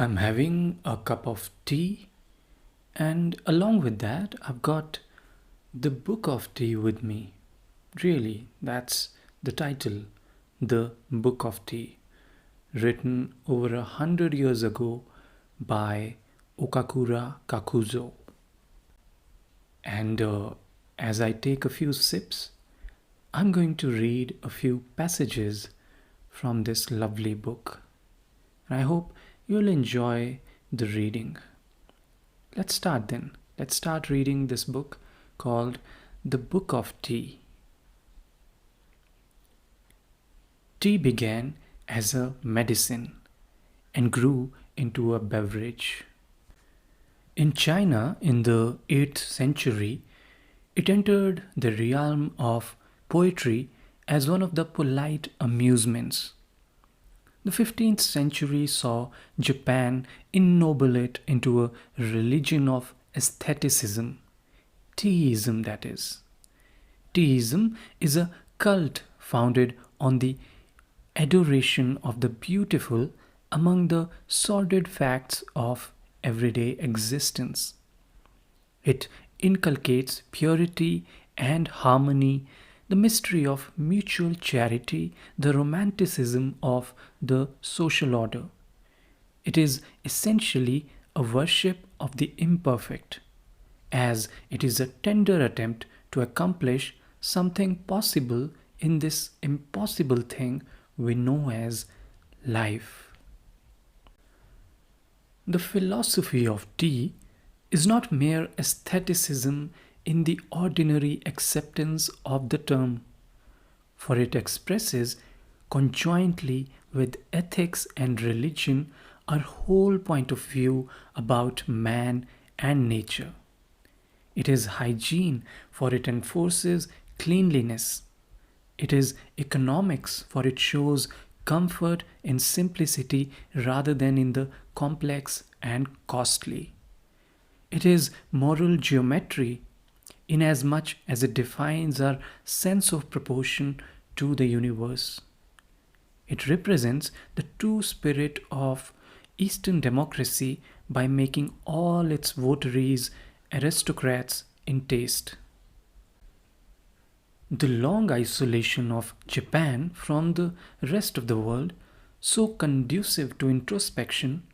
I'm having a cup of tea, and along with that, I've got the book of tea with me. Really, that's the title, The Book of Tea, written over 100 years ago by Okakura Kakuzo. And as I take a few sips, I'm going to read a few passages from this lovely book. And I hope you'll enjoy the reading. Let's start then. Let's start reading this book called The Book of Tea. Tea began as a medicine and grew into a beverage. In China, in the 8th century, it entered the realm of poetry as one of the polite amusements. The 15th century saw Japan ennoble it into a religion of aestheticism, Teaism that is. Teaism is a cult founded on the adoration of the beautiful among the sordid facts of everyday existence. It inculcates purity and harmony, the mystery of mutual charity, the romanticism of the social order. It is essentially a worship of the imperfect, as it is a tender attempt to accomplish something possible in this impossible thing we know as life. The philosophy of tea is not mere aestheticism in the ordinary acceptance of the term, for it expresses conjointly with ethics and religion our whole point of view about man and nature. It is hygiene, for it enforces cleanliness. It is economics, for it shows comfort in simplicity rather than in the complex and costly. It is moral geometry, inasmuch as it defines our sense of proportion to the universe. It represents the true spirit of Eastern democracy by making all its votaries aristocrats in taste. The long isolation of Japan from the rest of the world, so conducive to introspection,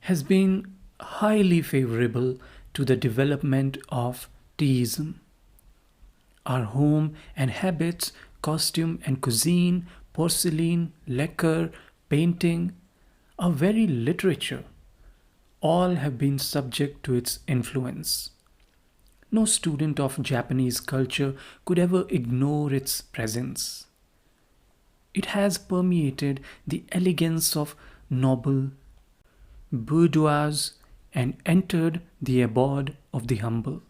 has been highly favorable to the development of Teaism. Our home and habits, costume and cuisine, porcelain, lacquer, painting, our very literature, all have been subject to its influence. No student of Japanese culture could ever ignore its presence. It has permeated the elegance of noble bourgeois and entered the abode of the humble.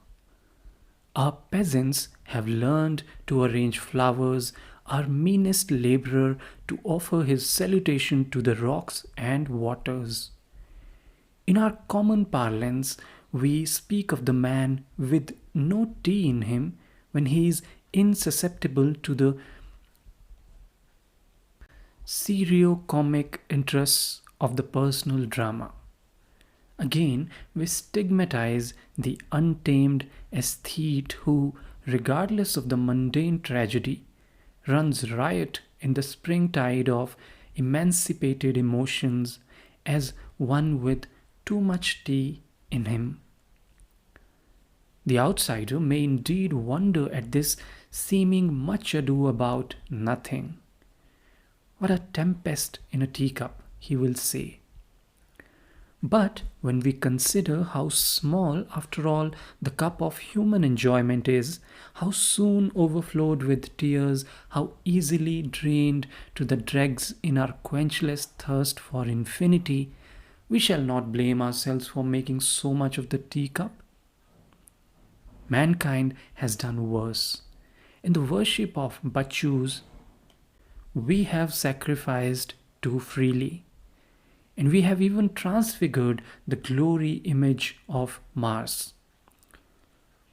Our peasants have learned to arrange flowers, our meanest laborer to offer his salutation to the rocks and waters. In our common parlance, we speak of the man with no tea in him when he is insusceptible to the serio-comic interests of the personal drama. Again, we stigmatize the untamed aesthete who, regardless of the mundane tragedy, runs riot in the springtide of emancipated emotions as one with too much tea in him. The outsider may indeed wonder at this seeming much ado about nothing. What a tempest in a teacup, he will say. But when we consider how small, after all, the cup of human enjoyment is, how soon overflowed with tears, how easily drained to the dregs in our quenchless thirst for infinity, we shall not blame ourselves for making so much of the teacup. Mankind has done worse. In the worship of Bachus, we have sacrificed too freely. And we have even transfigured the glory image of Mars.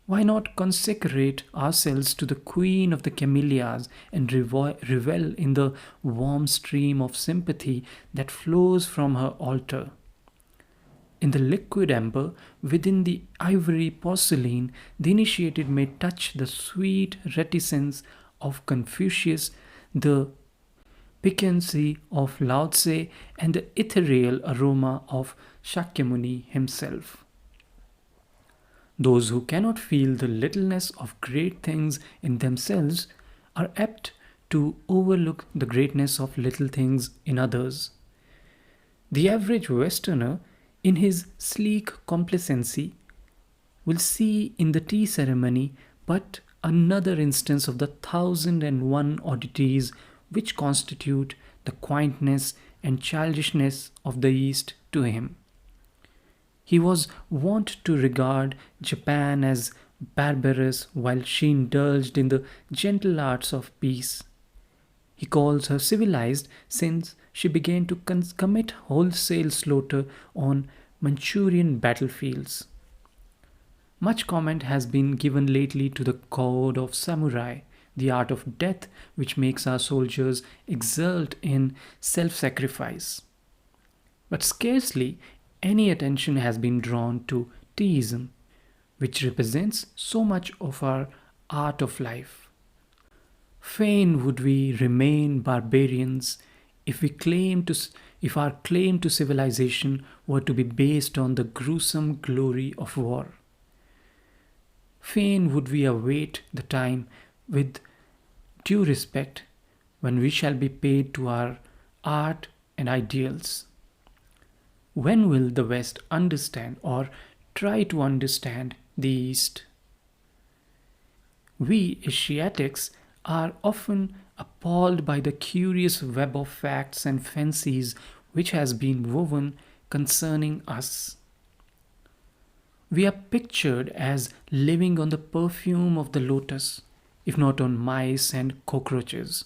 Why not consecrate ourselves to the Queen of the Camellias and revel in the warm stream of sympathy that flows from her altar? In the liquid amber, within the ivory porcelain, the initiated may touch the sweet reticence of Confucius, the piquancy of Lao Tse, and the ethereal aroma of Shakyamuni himself. Those who cannot feel the littleness of great things in themselves are apt to overlook the greatness of little things in others. The average Westerner, in his sleek complacency, will see in the tea ceremony but another instance of the 1,001 oddities which constitute the quaintness and childishness of the East to him. He was wont to regard Japan as barbarous while she indulged in the gentle arts of peace. He calls her civilized since she began to commit wholesale slaughter on Manchurian battlefields. Much comment has been given lately to the code of samurai, the art of death which makes our soldiers exult in self sacrifice. But scarcely any attention has been drawn to Teaism, which represents so much of our art of life. Fain would we remain barbarians if if our claim to civilization were to be based on the gruesome glory of war. Fain would we await the time with due respect when we shall be paid to our art and ideals. When will the West understand or try to understand the East? We Asiatics are often appalled by the curious web of facts and fancies which has been woven concerning us. We are pictured as living on the perfume of the lotus, if not on mice and cockroaches.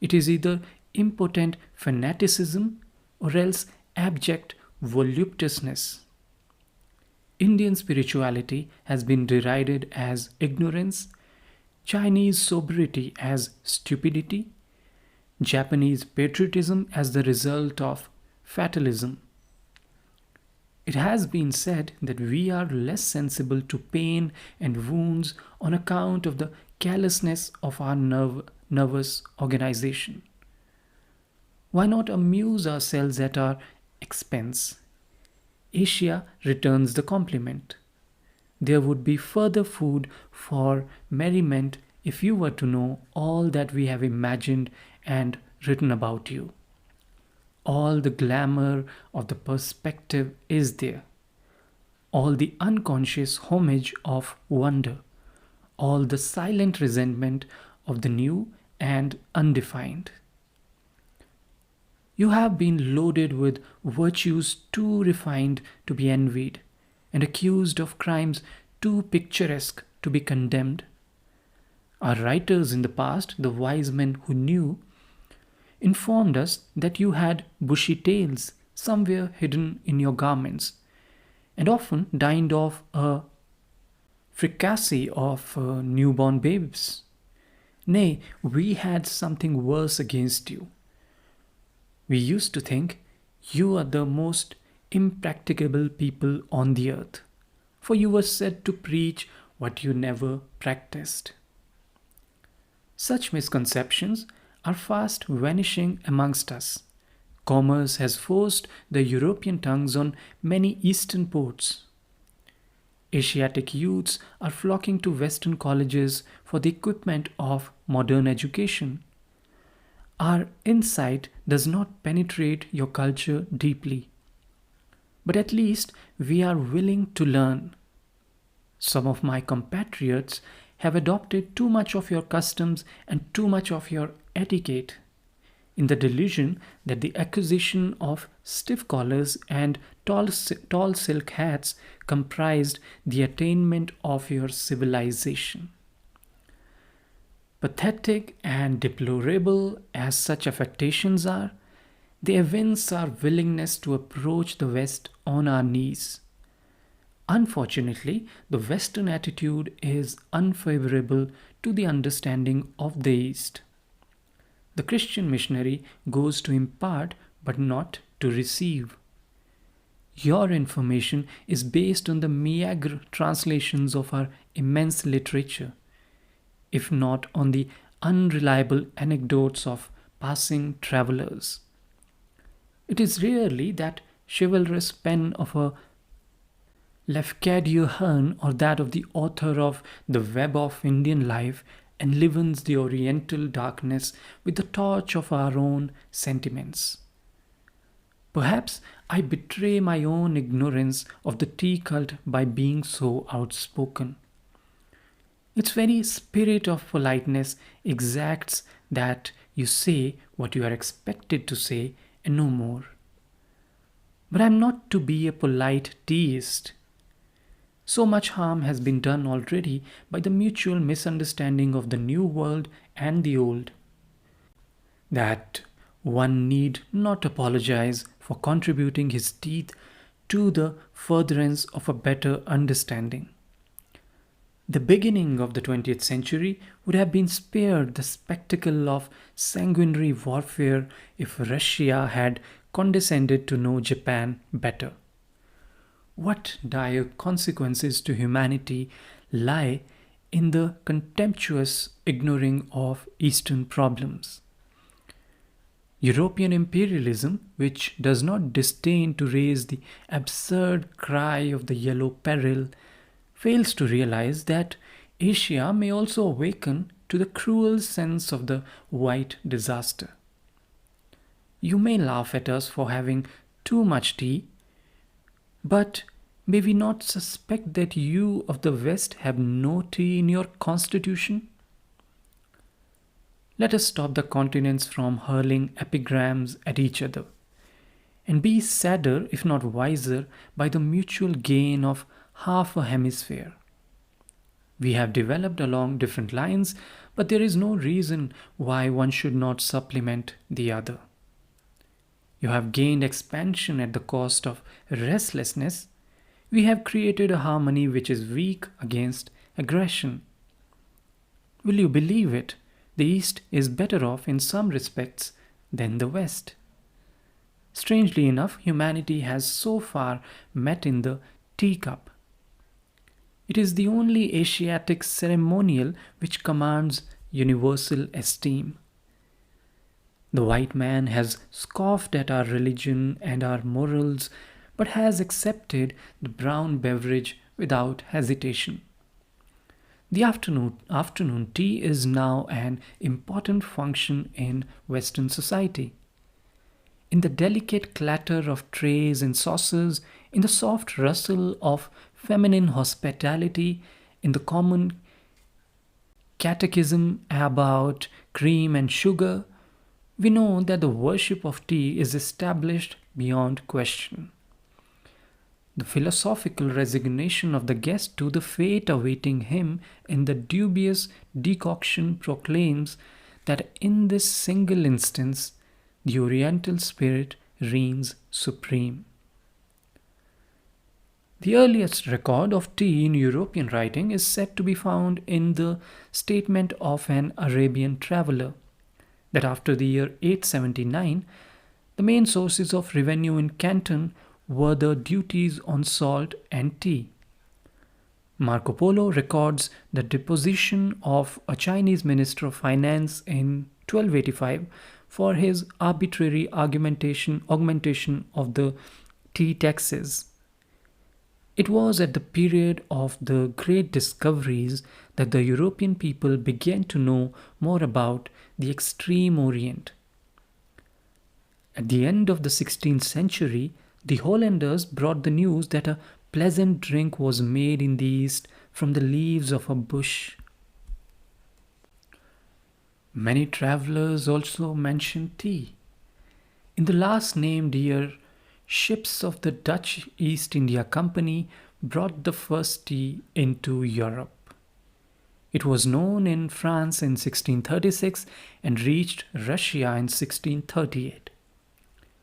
It is either impotent fanaticism or else abject voluptuousness. Indian spirituality has been derided as ignorance, Chinese sobriety as stupidity, Japanese patriotism as the result of fatalism. It has been said that we are less sensible to pain and wounds on account of the callousness of our nervous organization. Why not amuse ourselves at our expense? Asia returns the compliment. There would be further food for merriment if you were to know all that we have imagined and written about you. All the glamour of the perspective is there, all the unconscious homage of wonder, all the silent resentment of the new and undefined. You have been loaded with virtues too refined to be envied, and accused of crimes too picturesque to be condemned. Our writers in the past, the wise men who knew, informed us that you had bushy tails somewhere hidden in your garments, and often dined off a fricassee of newborn babes. Nay, we had something worse against you. We used to think you are the most impracticable people on the earth, for you were said to preach what you never practiced. Such misconceptions are fast vanishing amongst us. Commerce has forced the European tongues on many Eastern ports. Asiatic youths are flocking to Western colleges for the equipment of modern education. Our insight does not penetrate your culture deeply, but at least we are willing to learn. Some of my compatriots have adopted too much of your customs and too much of your etiquette, in the delusion that the acquisition of stiff collars and tall silk hats comprised the attainment of your civilization. Pathetic and deplorable as such affectations are, they evince our willingness to approach the West on our knees. Unfortunately, the Western attitude is unfavorable to the understanding of the East. The Christian missionary goes to impart but not to receive. Your information is based on the meager translations of our immense literature, if not on the unreliable anecdotes of passing travelers. It is rarely that chivalrous pen of a Lafcadio Hearn or that of the author of The Web of Indian Life enlivens the oriental darkness with the torch of our own sentiments. Perhaps I betray my own ignorance of the tea cult by being so outspoken. Its very spirit of politeness exacts that you say what you are expected to say and no more. But I am not to be a polite teaist. So much harm has been done already by the mutual misunderstanding of the new world and the old, that one need not apologize for contributing his teeth to the furtherance of a better understanding. The beginning of the 20th century would have been spared the spectacle of sanguinary warfare if Russia had condescended to know Japan better. What dire consequences to humanity lie in the contemptuous ignoring of Eastern problems? European imperialism, which does not disdain to raise the absurd cry of the yellow peril, fails to realize that Asia may also awaken to the cruel sense of the white disaster. You may laugh at us for having too much tea, but may we not suspect that you of the West have no tea in your constitution? Let us stop the continents from hurling epigrams at each other, and be sadder, if not wiser, by the mutual gain of half a hemisphere. We have developed along different lines, but there is no reason why one should not supplement the other. You have gained expansion at the cost of restlessness. We have created a harmony which is weak against aggression. Will you believe it? The East is better off in some respects than the West. Strangely enough, humanity has so far met in the teacup. It is the only Asiatic ceremonial which commands universal esteem. The white man has scoffed at our religion and our morals, but has accepted the brown beverage without hesitation. The afternoon tea is now an important function in Western society. In the delicate clatter of trays and saucers, in the soft rustle of feminine hospitality, in the common catechism about cream and sugar, we know that the worship of tea is established beyond question. The philosophical resignation of the guest to the fate awaiting him in the dubious decoction proclaims that in this single instance the Oriental spirit reigns supreme. The earliest record of tea in European writing is said to be found in the statement of an Arabian traveller, that after the year 879, the main sources of revenue in Canton were the duties on salt and tea. Marco Polo records the deposition of a Chinese minister of finance in 1285 for his arbitrary augmentation of the tea taxes. It was at the period of the great discoveries that the European people began to know more about the extreme Orient. At the end of the 16th century, the Hollanders brought the news that a pleasant drink was made in the East from the leaves of a bush. Many travelers also mention tea. In the last named year, ships of the Dutch East India Company brought the first tea into Europe. It was known in France in 1636 and reached Russia in 1638.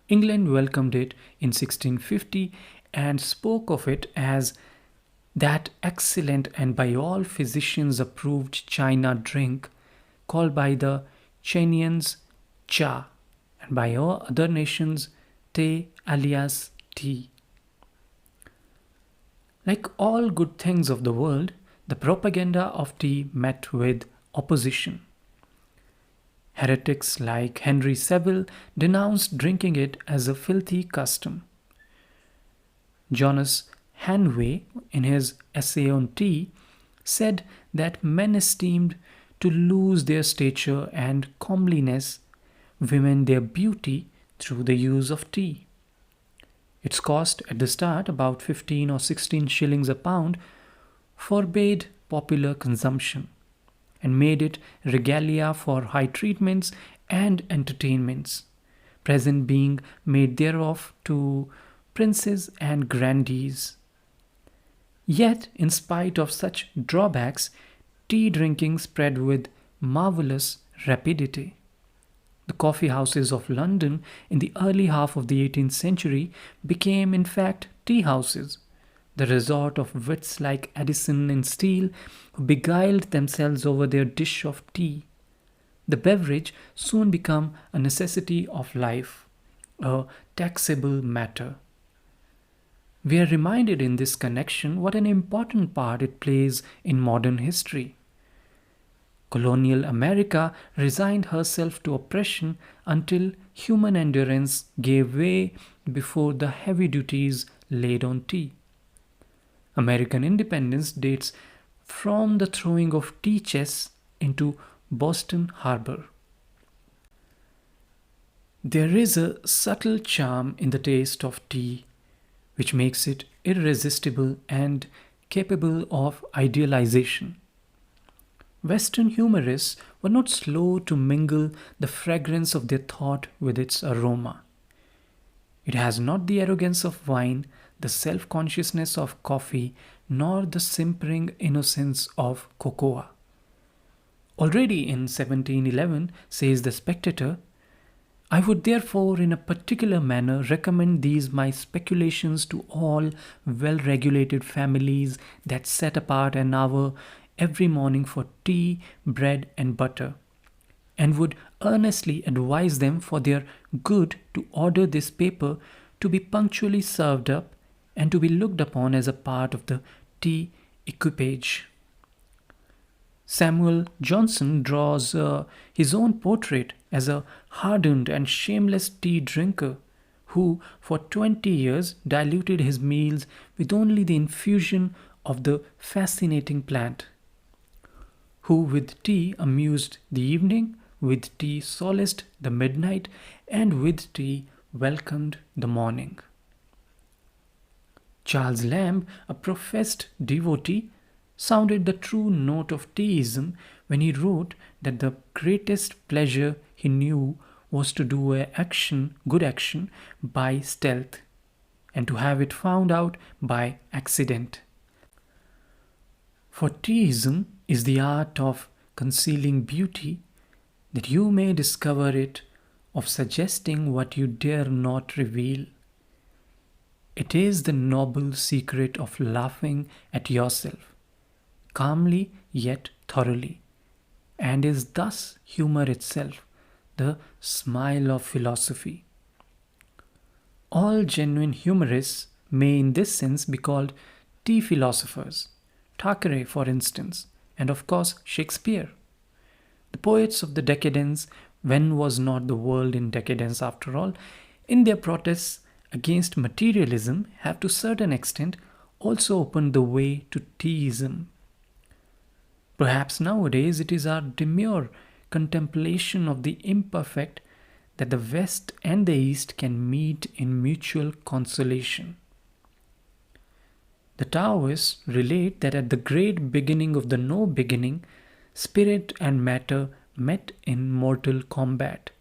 England welcomed it in 1650 and spoke of it as That excellent and by all physicians approved China drink called by the Chinese cha and by all other nations te alias tea. Like all good things of the world, the propaganda of tea met with opposition. Heretics like Henry Saville denounced drinking it as a filthy custom. Jonas Hanway, in his essay on tea, said that men esteemed to lose their stature and comeliness, women their beauty through the use of tea. Its cost at the start, about 15 or 16 shillings a pound, forbade popular consumption and made it regalia for high treatments and entertainments, present being made thereof to princes and grandees. Yet, in spite of such drawbacks, tea drinking spread with marvellous rapidity. The coffee houses of London in the early half of the 18th century became, in fact, tea houses, the resort of wits like Addison and Steele, who beguiled themselves over their dish of tea. The beverage soon became a necessity of life, a taxable matter. We are reminded in this connection what an important part it plays in modern history. Colonial America resigned herself to oppression until human endurance gave way before the heavy duties laid on tea. American independence dates from the throwing of tea chests into Boston Harbor. There is a subtle charm in the taste of tea which makes it irresistible and capable of idealization. Western humorists were not slow to mingle the fragrance of their thought with its aroma. It has not the arrogance of wine, the self-consciousness of coffee, nor the simpering innocence of cocoa. Already in 1711, says the Spectator, I would therefore in a particular manner recommend these my speculations to all well-regulated families that set apart an hour every morning for tea, bread, and butter, and would earnestly advise them for their good to order this paper to be punctually served up and to be looked upon as a part of the tea equipage. Samuel Johnson draws his own portrait as a hardened and shameless tea drinker who for 20 years diluted his meals with only the infusion of the fascinating plant, who with tea amused the evening, with tea solaced the midnight, and with tea welcomed the morning. Charles Lamb, a professed devotee, sounded the true note of Teaism when he wrote that the greatest pleasure he knew was to do good action by stealth, and to have it found out by accident. For Teaism is the art of concealing beauty, that you may discover it, of suggesting what you dare not reveal. It is the noble secret of laughing at yourself, calmly yet thoroughly, and is thus humor itself, the smile of philosophy. All genuine humorists may in this sense be called tea philosophers, Thackeray for instance, and of course Shakespeare. The poets of the decadence, when was not the world in decadence after all, in their protests against materialism have to a certain extent also opened the way to Teaism. Perhaps nowadays it is our demure contemplation of the imperfect that the West and the East can meet in mutual consolation. The Taoists relate that at the great beginning of the no beginning, spirit and matter met in mortal combat.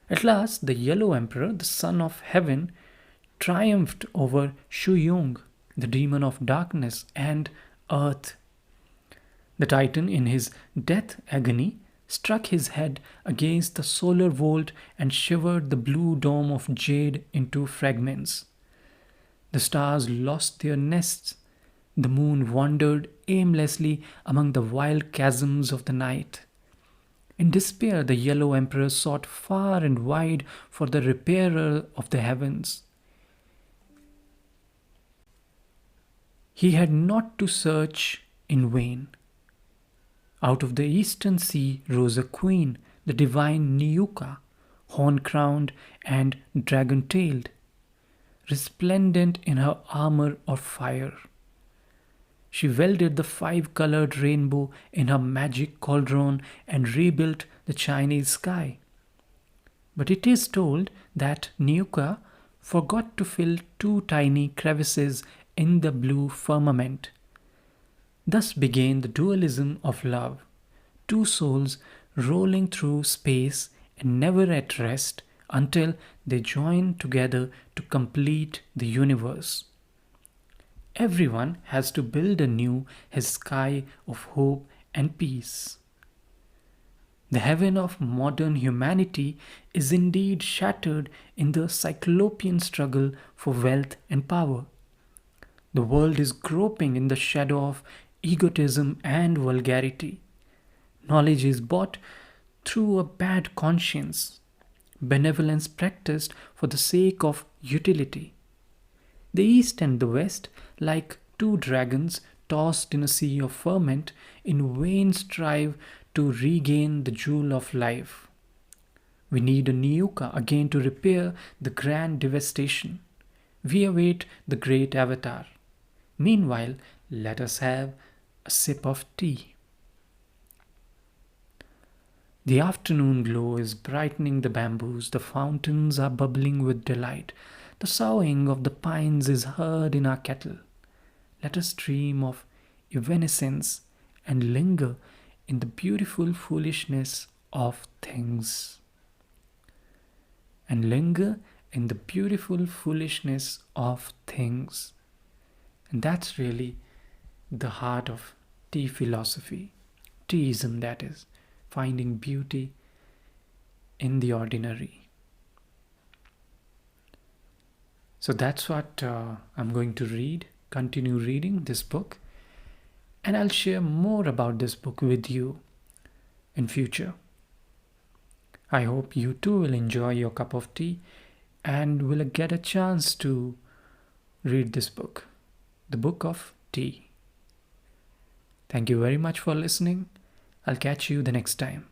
At last, the Yellow Emperor, the son of heaven, triumphed over Shu Yung, the demon of darkness and earth. The Titan, in his death agony, struck his head against the solar vault and shivered the blue dome of jade into fragments. The stars lost their nests, The moon wandered aimlessly among the wild chasms of the night. In despair, the yellow emperor sought far and wide for the repairer of the heavens. He had not to search in vain. Out of the eastern sea rose a queen, the divine Niuka, horn-crowned and dragon-tailed, resplendent in her armor of fire. She welded the five-colored rainbow in her magic cauldron and rebuilt the Chinese sky. But it is told that Niuka forgot to fill two tiny crevices in the blue firmament. Thus began the dualism of love, two souls rolling through space and never at rest until they join together to complete the universe. Everyone has to build anew his sky of hope and peace. The heaven of modern humanity is indeed shattered in the cyclopean struggle for wealth and power. The world is groping in the shadow of egotism and vulgarity. Knowledge is bought through a bad conscience, benevolence practiced for the sake of utility. The East and the West, like two dragons tossed in a sea of ferment, in vain strive to regain the jewel of life. We need a Niuka again to repair the grand devastation. We await the great avatar. Meanwhile, let us have a sip of tea. The afternoon glow is brightening the bamboos, the fountains are bubbling with delight, the soughing of the pines is heard in our kettle. Let us dream of evanescence and linger in the beautiful foolishness of things. And linger in the beautiful foolishness of things. And that's really the heart of tea philosophy, Teaism, that is, finding beauty in the ordinary. So that's what I'm going to continue reading this book, and I'll share more about this book with you in future. I hope you too will enjoy your cup of tea and will get a chance to read this book, The Book of Tea. Thank you very much for listening. I'll catch you the next time.